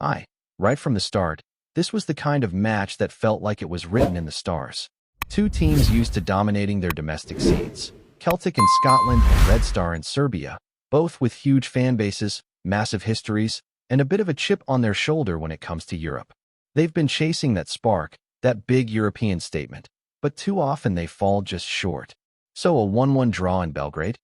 Right from the start, this was the kind of match that felt like it was written in the stars. Two teams used to dominating their domestic scenes, Celtic in Scotland and Red Star in Serbia, both with huge fan bases, massive histories, and a bit of a chip on their shoulder when it comes to Europe. They've been chasing that spark, that big European statement, but too often they fall just short. So a 1-1 draw in Belgrade?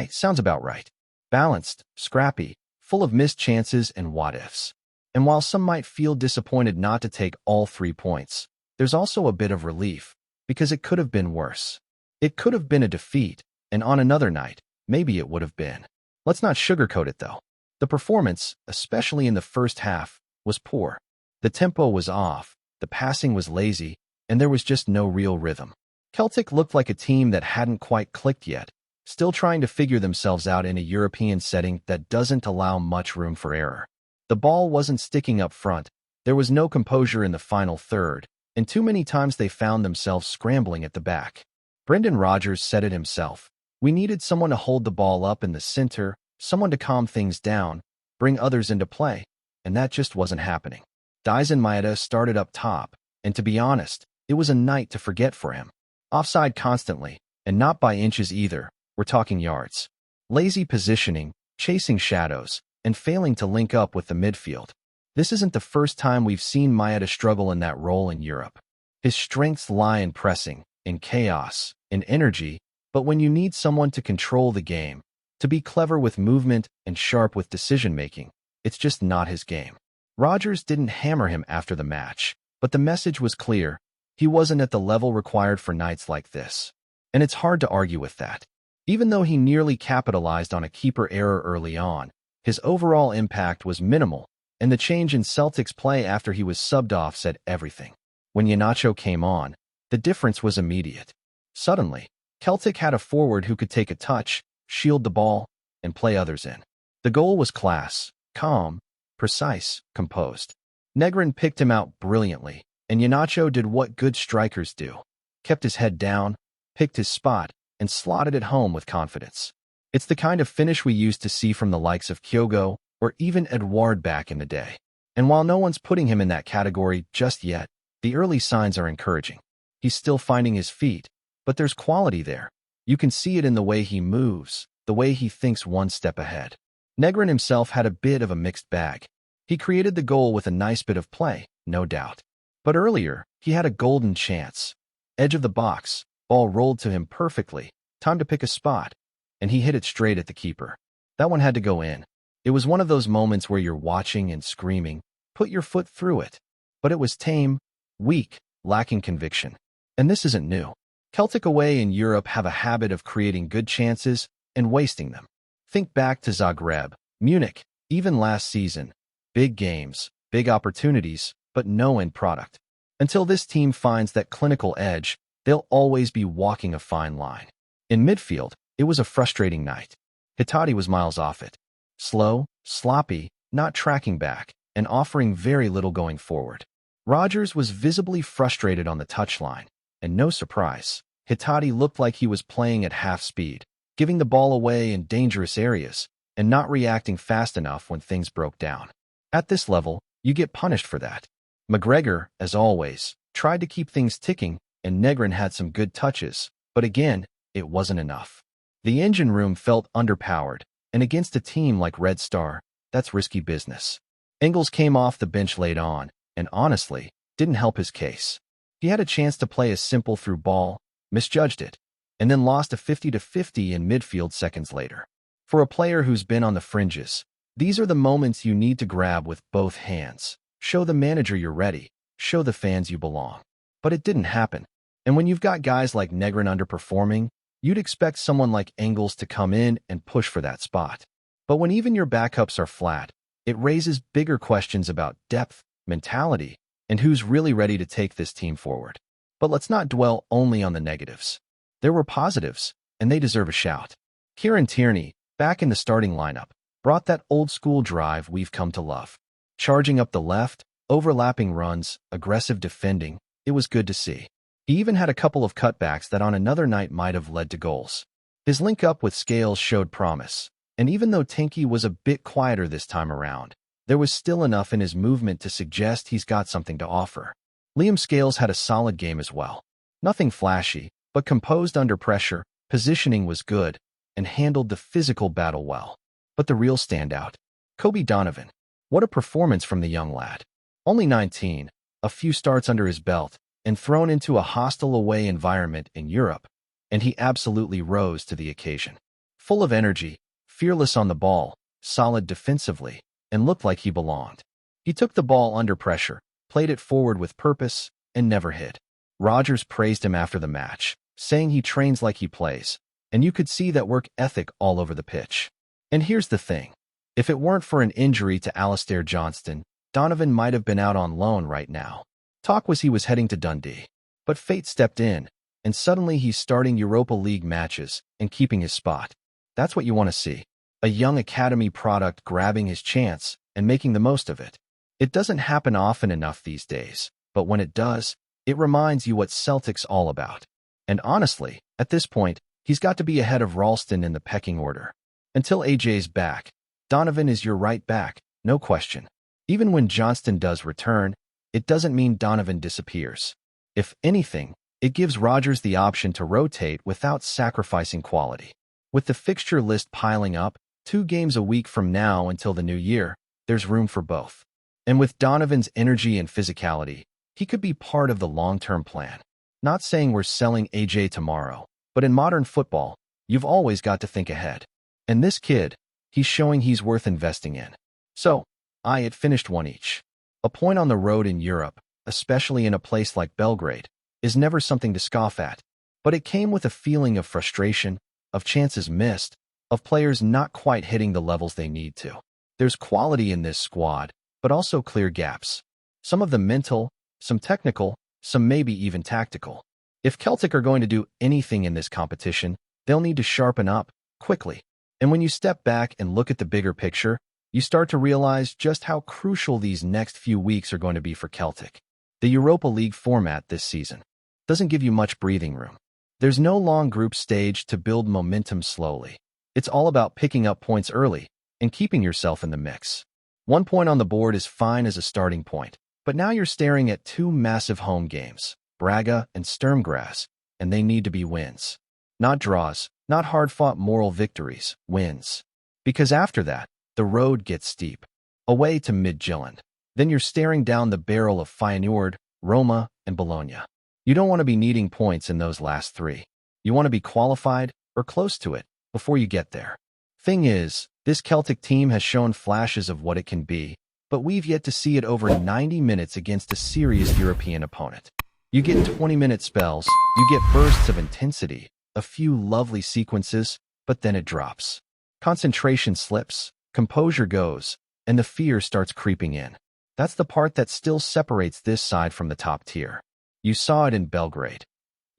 Sounds about right. Balanced, scrappy, full of missed chances and what-ifs. And while some might feel disappointed not to take all 3 points, there's also a bit of relief, because it could have been worse. It could have been a defeat, and on another night, maybe it would have been. Let's not sugarcoat it though. The performance, especially in the first half, was poor. The tempo was off, the passing was lazy, and there was just no real rhythm. Celtic looked like a team that hadn't quite clicked yet, still trying to figure themselves out in a European setting that doesn't allow much room for error. The ball wasn't sticking up front, there was no composure in the final third, and too many times they found themselves scrambling at the back. Brendan Rodgers said it himself. We needed someone to hold the ball up in the center, someone to calm things down, bring others into play, and that just wasn't happening. Daizen Maeda started up top, and to be honest, it was a night to forget for him. Offside constantly, and not by inches either, we're talking yards. Lazy positioning, chasing shadows, and failing to link up with the midfield. This isn't the first time we've seen Maeda struggle in that role in Europe. His strengths lie in pressing, in chaos, in energy, but when you need someone to control the game, to be clever with movement and sharp with decision-making, it's just not his game. Rodgers didn't hammer him after the match, but the message was clear. He wasn't at the level required for nights like this. And it's hard to argue with that. Even though he nearly capitalized on a keeper error early on, his overall impact was minimal, and the change in Celtic's play after he was subbed off said everything. When Iheanacho came on, the difference was immediate. Suddenly, Celtic had a forward who could take a touch, shield the ball, and play others in. The goal was class, calm, precise, composed. Negrin picked him out brilliantly, and Iheanacho did what good strikers do. Kept his head down, picked his spot, and slotted it home with confidence. It's the kind of finish we used to see from the likes of Kyogo or even Edouard back in the day. And while no one's putting him in that category just yet, the early signs are encouraging. He's still finding his feet, but there's quality there. You can see it in the way he moves, the way he thinks one step ahead. Negrin himself had a bit of a mixed bag. He created the goal with a nice bit of play, no doubt. But earlier, he had a golden chance. Edge of the box, ball rolled to him perfectly, time to pick a spot, and he hit it straight at the keeper. That one had to go in. It was one of those moments where you're watching and screaming, put your foot through it. But it was tame, weak, lacking conviction. And this isn't new. Celtic away in Europe have a habit of creating good chances and wasting them. Think back to Zagreb, Munich, even last season. Big games, big opportunities, but no end product. Until this team finds that clinical edge, they'll always be walking a fine line. In midfield, it was a frustrating night. Hitati was miles off it. Slow, sloppy, not tracking back, and offering very little going forward. Rodgers was visibly frustrated on the touchline, and no surprise, Hitati looked like he was playing at half speed, giving the ball away in dangerous areas, and not reacting fast enough when things broke down. At this level, you get punished for that. McGregor, as always, tried to keep things ticking, and Negrin had some good touches, but again, it wasn't enough. The engine room felt underpowered, and against a team like Red Star, that's risky business. Engels came off the bench late on, and honestly, didn't help his case. He had a chance to play a simple through ball, misjudged it, and then lost a 50-50 in midfield seconds later. For a player who's been on the fringes, these are the moments you need to grab with both hands. Show the manager you're ready, show the fans you belong. But it didn't happen. And when you've got guys like Negrin underperforming, you'd expect someone like Engels to come in and push for that spot. But when even your backups are flat, it raises bigger questions about depth, mentality, and who's really ready to take this team forward. But let's not dwell only on the negatives. There were positives, and they deserve a shout. Kieran Tierney, back in the starting lineup, brought that old-school drive we've come to love. Charging up the left, overlapping runs, aggressive defending, it was good to see. He even had a couple of cutbacks that on another night might have led to goals. His link-up with Scales showed promise, and even though Tinky was a bit quieter this time around, there was still enough in his movement to suggest he's got something to offer. Liam Scales had a solid game as well. Nothing flashy, but composed under pressure, positioning was good, and handled the physical battle well. But the real standout, Kobe Donovan. What a performance from the young lad. Only 19, a few starts under his belt, and thrown into a hostile away environment in Europe, and he absolutely rose to the occasion. Full of energy, fearless on the ball, solid defensively, and looked like he belonged. He took the ball under pressure, played it forward with purpose, and never hid. Rodgers praised him after the match, saying he trains like he plays, and you could see that work ethic all over the pitch. And here's the thing. If it weren't for an injury to Alistair Johnston, Donovan might have been out on loan right now. Talk was he was heading to Dundee. But fate stepped in, and suddenly he's starting Europa League matches and keeping his spot. That's what you want to see. A young academy product grabbing his chance and making the most of it. It doesn't happen often enough these days, but when it does, it reminds you what Celtic's all about. And honestly, at this point, he's got to be ahead of Ralston in the pecking order. Until AJ's back, Donovan is your right back, no question. Even when Johnston does return, it doesn't mean Donovan disappears. If anything, it gives Rodgers the option to rotate without sacrificing quality. With the fixture list piling up, 2 games a week from now until the new year, there's room for both. And with Donovan's energy and physicality, he could be part of the long-term plan. Not saying we're selling AJ tomorrow, but in modern football, you've always got to think ahead. And this kid, he's showing he's worth investing in. So, it finished 1 each. A point on the road in Europe, especially in a place like Belgrade, is never something to scoff at. But it came with a feeling of frustration, of chances missed, of players not quite hitting the levels they need to. There's quality in this squad, but also clear gaps. Some of them mental, some technical, some maybe even tactical. If Celtic are going to do anything in this competition, they'll need to sharpen up, quickly. And when you step back and look at the bigger picture, you start to realize just how crucial these next few weeks are going to be for Celtic. The Europa League format this season doesn't give you much breathing room. There's no long group stage to build momentum slowly. It's all about picking up points early and keeping yourself in the mix. 1 point on the board is fine as a starting point, but now you're staring at 2 massive home games, Braga and Sturm Graz, and they need to be wins. Not draws, not hard-fought moral victories, wins. Because after that, the road gets steep. Away to Midtjylland. Then you're staring down the barrel of Feyenoord, Roma, and Bologna. You don't want to be needing points in those last 3. You want to be qualified, or close to it, before you get there. Thing is, this Celtic team has shown flashes of what it can be, but we've yet to see it over 90 minutes against a serious European opponent. You get 20-minute spells, you get bursts of intensity, a few lovely sequences, but then it drops. Concentration slips, composure goes, and the fear starts creeping in. That's the part that still separates this side from the top tier. You saw it in Belgrade.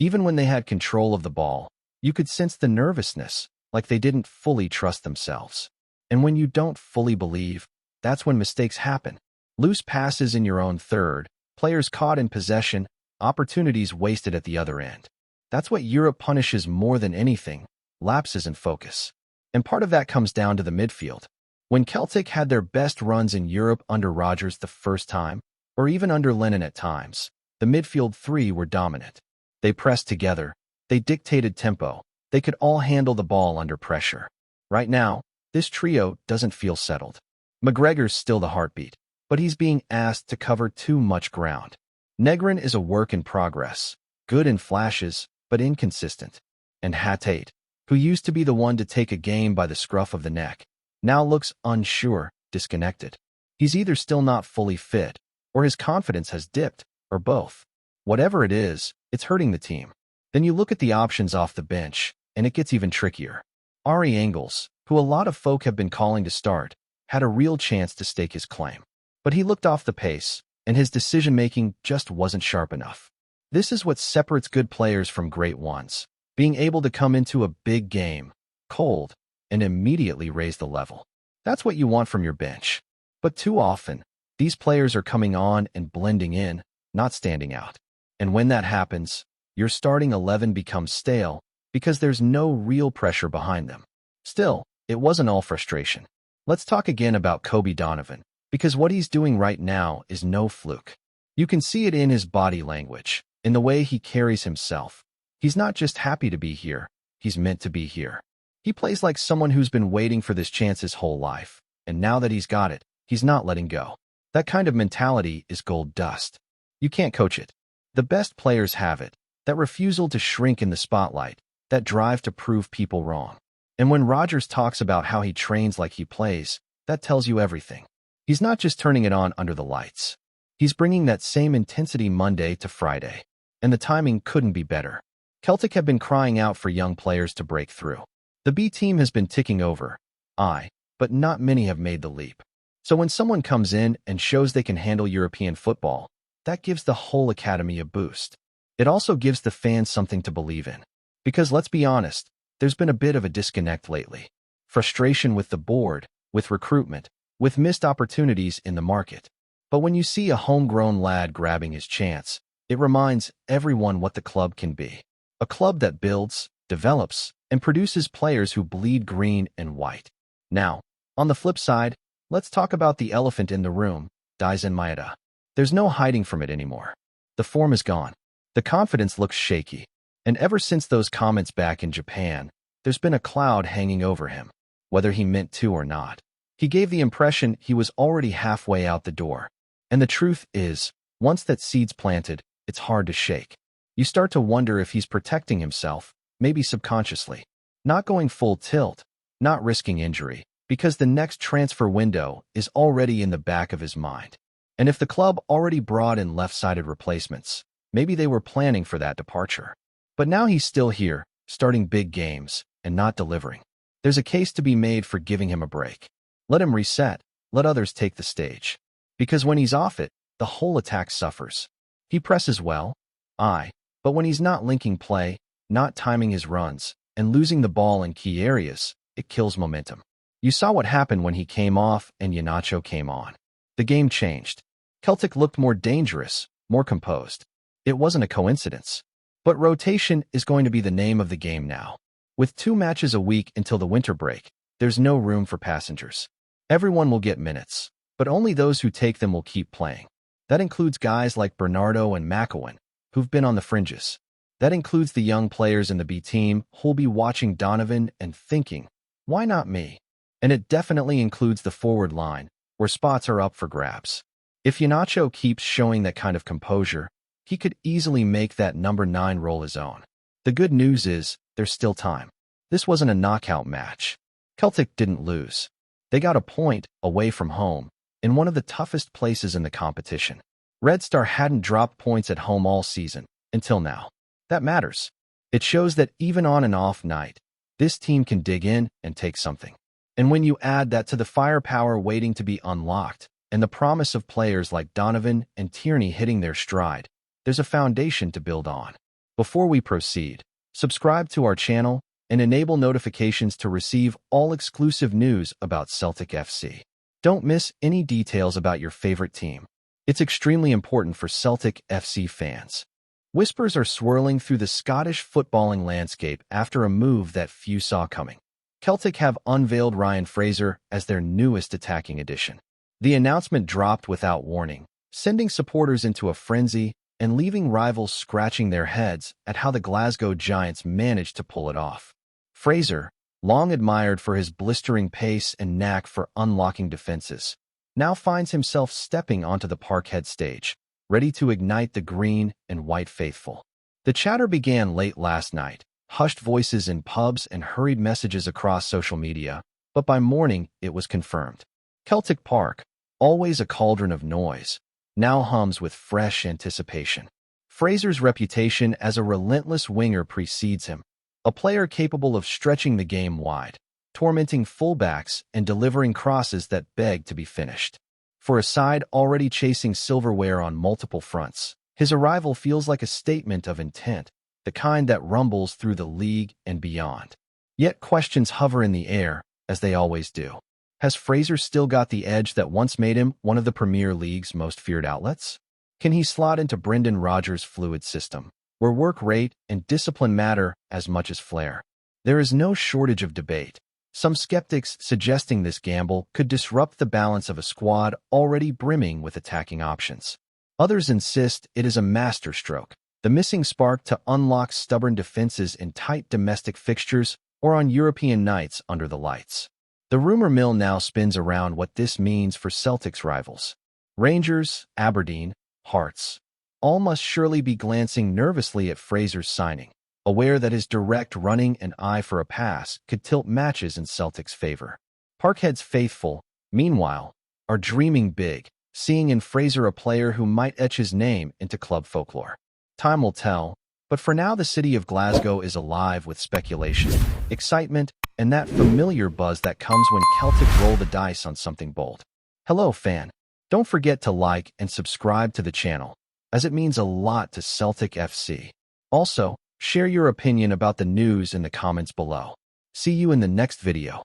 Even when they had control of the ball, you could sense the nervousness, like they didn't fully trust themselves. And when you don't fully believe, that's when mistakes happen. Loose passes in your own third, players caught in possession, opportunities wasted at the other end. That's what Europe punishes more than anything, lapses in focus. And part of that comes down to the midfield. When Celtic had their best runs in Europe under Rodgers the first time, or even under Lennon at times, the midfield 3 were dominant. They pressed together, they dictated tempo, they could all handle the ball under pressure. Right now, this trio doesn't feel settled. McGregor's still the heartbeat, but he's being asked to cover too much ground. Negrin is a work in progress, good in flashes, but inconsistent. And Hatate, who used to be the one to take a game by the scruff of the neck, now looks unsure, disconnected. He's either still not fully fit, or his confidence has dipped, or both. Whatever it is, it's hurting the team. Then you look at the options off the bench, and it gets even trickier. Ari Engels, who a lot of folk have been calling to start, had a real chance to stake his claim. But he looked off the pace, and his decision-making just wasn't sharp enough. This is what separates good players from great ones, being able to come into a big game, cold, and immediately raise the level. That's what you want from your bench. But too often, these players are coming on and blending in, not standing out. And when that happens, your starting 11 becomes stale because there's no real pressure behind them. Still, it wasn't all frustration. Let's talk again about Kobe Donovan, Because what he's doing right now is no fluke. You can see it in his body language, in the way he carries himself. He's not just happy to be here, he's meant to be here. He plays like someone who's been waiting for this chance his whole life, and now that he's got it, he's not letting go. That kind of mentality is gold dust. You can't coach it. The best players have it, that refusal to shrink in the spotlight, that drive to prove people wrong. And when Rodgers talks about how he trains like he plays, that tells you everything. He's not just turning it on under the lights. He's bringing that same intensity Monday to Friday. And the timing couldn't be better. Celtic have been crying out for young players to break through. The B team has been ticking over, but not many have made the leap. So when someone comes in and shows they can handle European football, that gives the whole academy a boost. It also gives the fans something to believe in. Because let's be honest, there's been a bit of a disconnect lately. Frustration with the board, with recruitment, with missed opportunities in the market. But when you see a homegrown lad grabbing his chance, it reminds everyone what the club can be. A club that builds, develops, and produces players who bleed green and white. Now, on the flip side, let's talk about the elephant in the room, Daizen Maeda. There's no hiding from it anymore. The form is gone. The confidence looks shaky. And ever since those comments back in Japan, there's been a cloud hanging over him, whether he meant to or not. He gave the impression he was already halfway out the door. And the truth is, once that seed's planted, it's hard to shake. You start to wonder if he's protecting himself, maybe subconsciously. Not going full tilt, not risking injury, because the next transfer window is already in the back of his mind. And if the club already brought in left-sided replacements, maybe they were planning for that departure. But now he's still here, starting big games, and not delivering. There's a case to be made for giving him a break. Let him reset, let others take the stage. Because when he's off it, the whole attack suffers. He presses well, but when he's not linking play, not timing his runs, and losing the ball in key areas, it kills momentum. You saw what happened when he came off and Iheanacho came on. The game changed. Celtic looked more dangerous, more composed. It wasn't a coincidence. But rotation is going to be the name of the game now. With 2 matches a week until the winter break, there's no room for passengers. Everyone will get minutes, but only those who take them will keep playing. That includes guys like Bernardo and McEwen, who've been on the fringes. That includes the young players in the B team who'll be watching Donovan and thinking, why not me? And it definitely includes the forward line, where spots are up for grabs. If Iheanacho keeps showing that kind of composure, he could easily make that number 9 role his own. The good news is, there's still time. This wasn't a knockout match. Celtic didn't lose. They got a point away from home, in one of the toughest places in the competition. Red Star hadn't dropped points at home all season, until now. That matters. It shows that even on an off night, this team can dig in and take something. And when you add that to the firepower waiting to be unlocked, and the promise of players like Donovan and Tierney hitting their stride, there's a foundation to build on. Before we proceed, subscribe to our channel and enable notifications to receive all exclusive news about Celtic FC. Don't miss any details about your favorite team. It's extremely important for Celtic FC fans. Whispers are swirling through the Scottish footballing landscape after a move that few saw coming. Celtic have unveiled Ryan Fraser as their newest attacking addition. The announcement dropped without warning, sending supporters into a frenzy and leaving rivals scratching their heads at how the Glasgow Giants managed to pull it off. Fraser, long admired for his blistering pace and knack for unlocking defenses, now finds himself stepping onto the Parkhead stage, ready to ignite the green and white faithful. The chatter began late last night, hushed voices in pubs and hurried messages across social media, but by morning it was confirmed. Celtic Park, always a cauldron of noise, now hums with fresh anticipation. Fraser's reputation as a relentless winger precedes him, a player capable of stretching the game wide, tormenting fullbacks and delivering crosses that beg to be finished. For a side already chasing silverware on multiple fronts, his arrival feels like a statement of intent, the kind that rumbles through the league and beyond. Yet questions hover in the air, as they always do. Has Fraser still got the edge that once made him one of the Premier League's most feared outlets? Can he slot into Brendan Rodgers' fluid system, where work rate and discipline matter as much as flair? There is no shortage of debate. Some skeptics suggesting this gamble could disrupt the balance of a squad already brimming with attacking options. Others insist it is a masterstroke, the missing spark to unlock stubborn defenses in tight domestic fixtures or on European nights under the lights. The rumor mill now spins around what this means for Celtic's rivals. Rangers, Aberdeen, Hearts. All must surely be glancing nervously at FRASER's signing, aware that his direct running and eye for a pass could tilt matches in Celtic's favor. Parkhead's faithful, meanwhile, are dreaming big, seeing in FRASER a player who might etch his name into club folklore. Time will tell, but for now the city of Glasgow is alive with speculation, excitement, and that familiar buzz that comes when Celtic roll the dice on something bold. Hello, fan. Don't forget to like and subscribe to the channel, as it means a lot to Celtic FC. Also, share your opinion about the news in the comments below. See you in the next video.